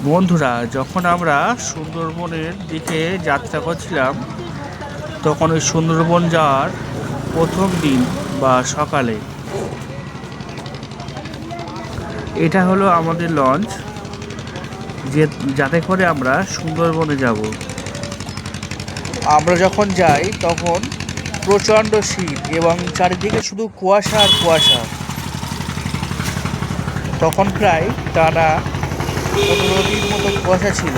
বন্ধুরা, যখন আমরা সুন্দরবনের দিকে যাত্রা করছিলাম, তখন ওই সুন্দরবন যাওয়ার প্রথম দিন বা সকালে এটা হলো আমাদের লঞ্চ, যে যাতে করে আমরা সুন্দরবনে যাব। আমরা যখন যাই তখন প্রচণ্ড শীত এবং চারিদিকে শুধু কুয়াশা আর কুয়াশা। তখন প্রায় টানা 15 দিন মতো কুয়াশা ছিল।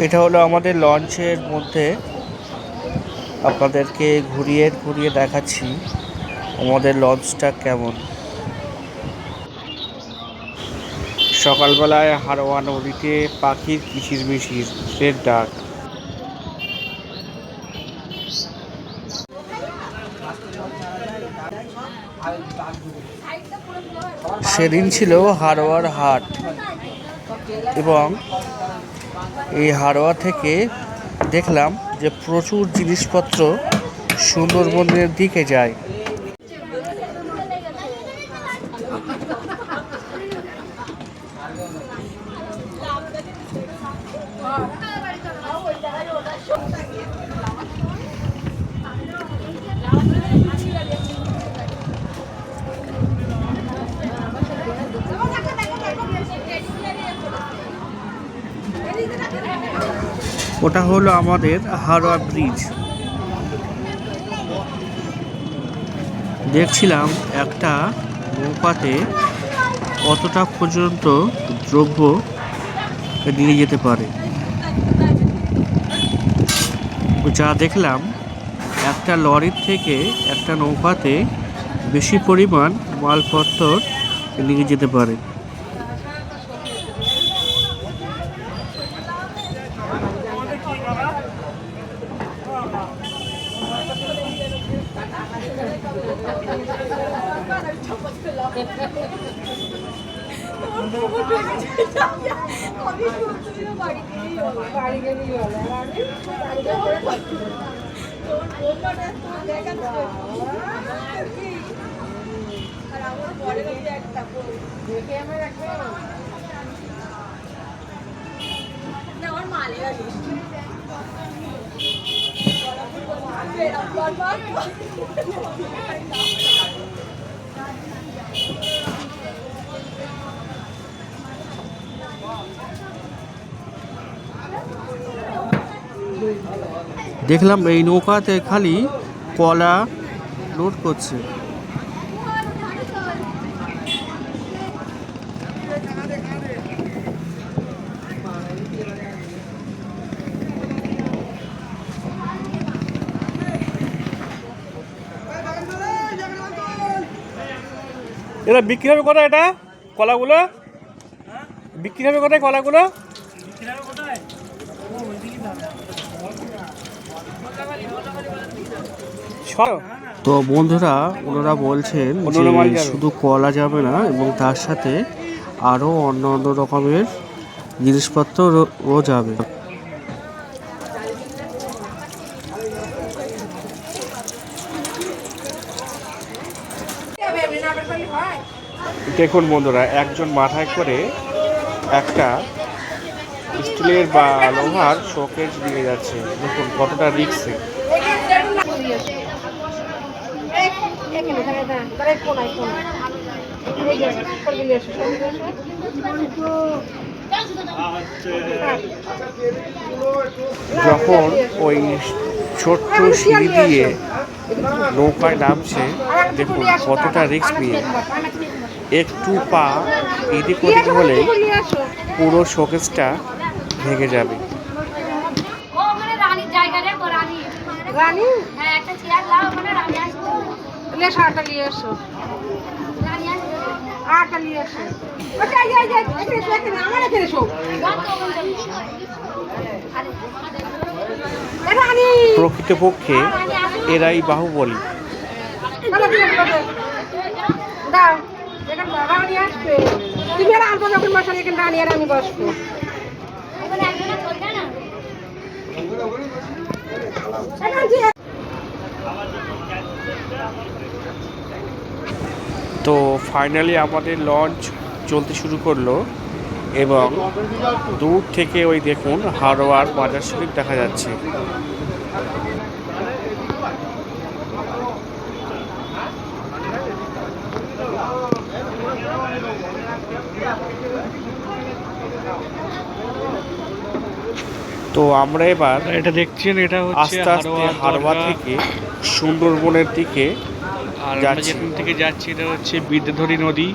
এটা হলো আমাদের লঞ্চের মধ্যে, আপনাদেরকে ঘুরিয়ে ঘুরিয়ে দেখাচ্ছি আমাদের লঞ্চটা কেমন। সকালবেলায় হারোয়া নদীতে পাখির কিচিরমিচির ডাক। সেদিন ছিল হারোয়ার হাট, এবং এই হারোয়া থেকে দেখলাম যে প্রচুর জিনিসপত্র সুন্দরবনের দিকে যায়। ওটা হলো আমাদের হারোয়া ব্রিজ। দেখছিলাম একটা নৌকাতে কতটা পর্যন্ত দ্রব্য নিয়ে যেতে পারে। যা দেখলাম, একটা লরির থেকে একটা নৌকাতে বেশি পরিমাণ মালপত্র নিয়ে যেতে পারে। দেখলাম এই নৌকাতে খালি কলা লোড করছে। এটা বিক্রি হবে কোথায়? এটা কলাগুলো বিক্রি হবে কোথায়? কলাগুলো তো বন্ধুরা, ওনারা বলছেন যে শুধু কলা যাবে না, এবং তার সাথে আরও অন্য অন্য রকমের জিনিসপত্রও যাবে। দেখুন বন্ধুরা, একজন মাথায় করে একটা স্টিলের বা লোহার শোকেস নিয়ে যাচ্ছে। দেখুন কতটা রিস্কে। যখন ওই ছোট্ট সিঁড়ি দিয়ে নৌকায় নামছে, দেখুন কতটা রিস্ক নিয়ে। একটু পা এদিক ওদিক হলে পুরো শোকেসটা ভেঙে যাবে। প্রকৃতপক্ষে এরাই বাহুবলী। তুমি আর আনবো যখন বসার এখানে রানী আর আমি বসবো। তো ফাইনালি আমাদের লঞ্চ চলতে শুরু করলো এবং দূর থেকে ওই দেখুন হারোয়ার বাজার শরীফ দেখা যাচ্ছে। তো আমরা এবার এটা দেখছেন, এটা হচ্ছে আস্তে আস্তে হারোয়া থেকে সুন্দরবনের দিকে আর আমরা যাচ্ছি। যেখান থেকে যাচ্ছি এটা হচ্ছে বিদ্যাধরী নদী।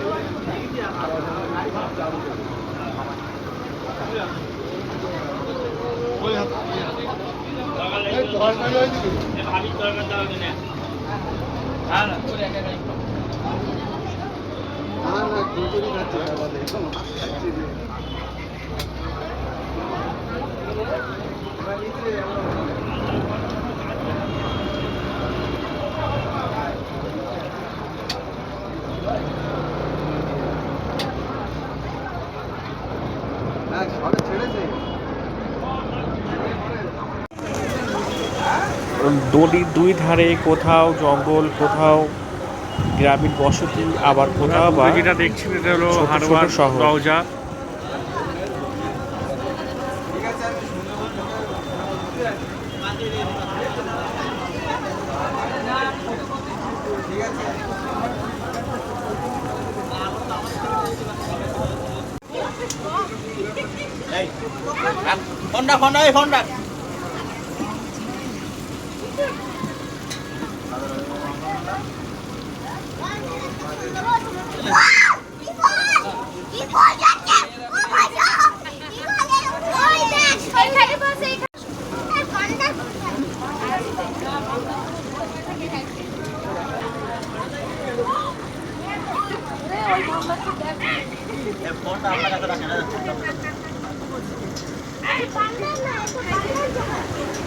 নদীর দুই ধারে কোথাও জঙ্গল, কোথাও গ্রামীণ বসতি, আবার কোথাও বা যেটা দেখছেন এটা হলো ছোট ছোট হারোয়ার শহর। রওজা।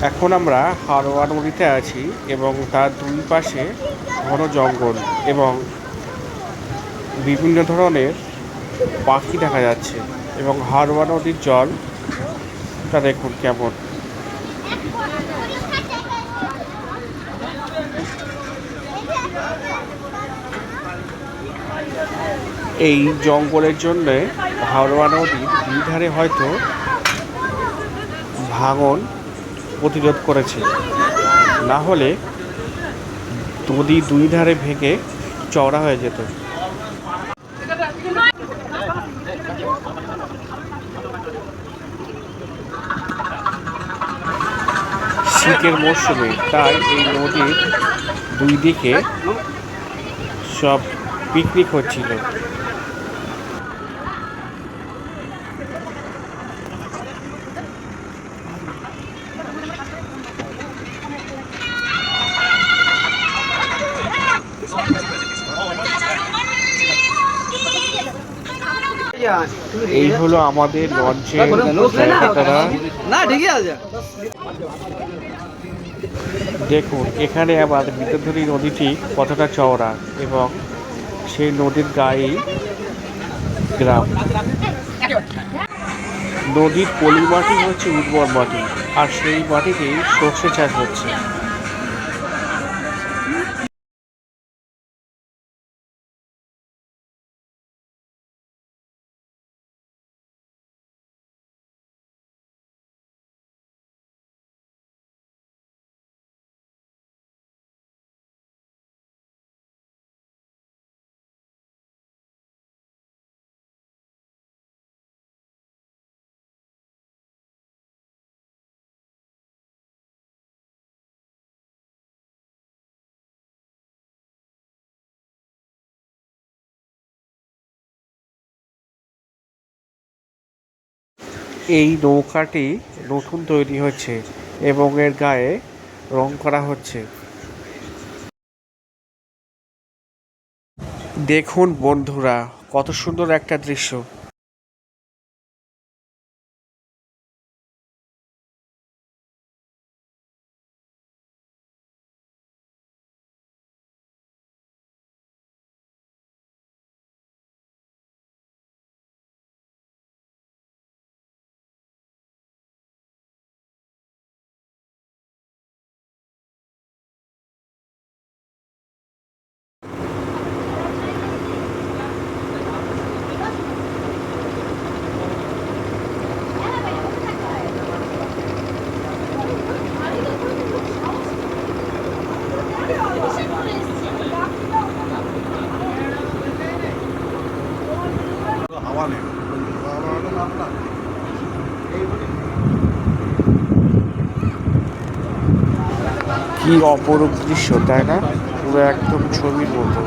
এখন আমরা হারোয়া নদীতে আছি এবং তার দুই পাশে ঘন জঙ্গল এবং বিভিন্ন ধরনের পাখি দেখা যাচ্ছে এবং হারোয়া নদীর জলটা দেখুন কেমন। এই জঙ্গলের জন্যে হারোয়া নদীর দুই ধারে হয়তো ভাঙন প্রতিরোধ করেছে, না হলে নদী দুই ধারে ভেঙে চওড়া হয়ে যেত। শীতের মরশুমে তাই এই নদীর দুই দিকে সব পিকনিক হচ্ছিল। এই হলো আমাদের লঞ্চের জায়গাটা। দেখুন এখানে আবার বিদ্যাধরী নদীটি কতটা চওড়া এবং সেই নদীর গায়েই গ্রাম। নদীর পলি মাটি হচ্ছে উর্বর মাটি, আর সেই মাটিতেই সর্ষে চাষ হচ্ছে। এই নৌকাটি নতুন তৈরি হচ্ছে এবং এর গায়ে রং করা হচ্ছে। দেখুন বন্ধুরা, কত সুন্দর একটা দৃশ্য। কি অপরূপ দৃশ্য, তাই না? পুরো একদম ছবির মতো।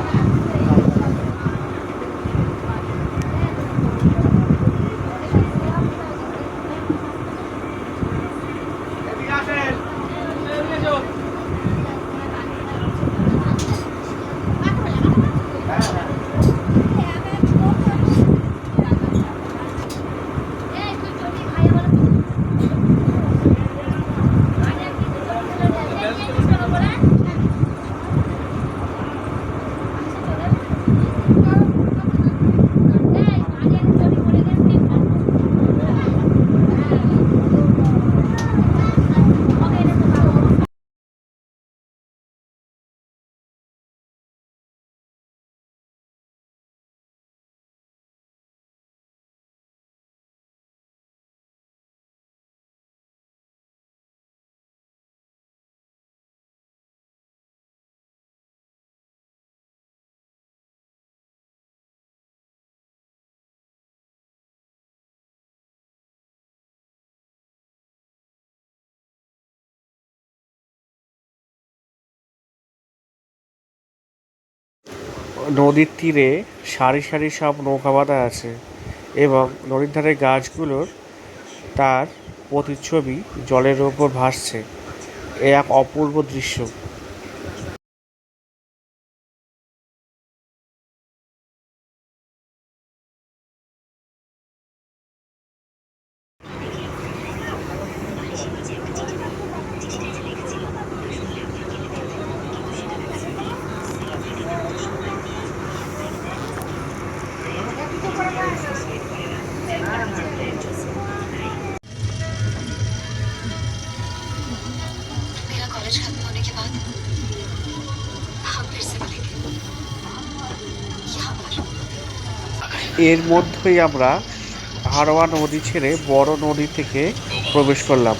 নদীর তীরে সারি সারি সব নৌকা বাঁধা আছে এবং নদীর ধারে গাছগুলোর তার প্রতিচ্ছবি জলের ওপর ভাসছে। এ এক অপূর্ব দৃশ্য। मेरा कॉलेज खत्म होने के बाद हम फिर से मिलेंगे यहाँ पर। এর মধ্যেই আমরা হাড়োয়া নদী ছেড়ে বড় নদী থেকে প্রবেশ করলাম।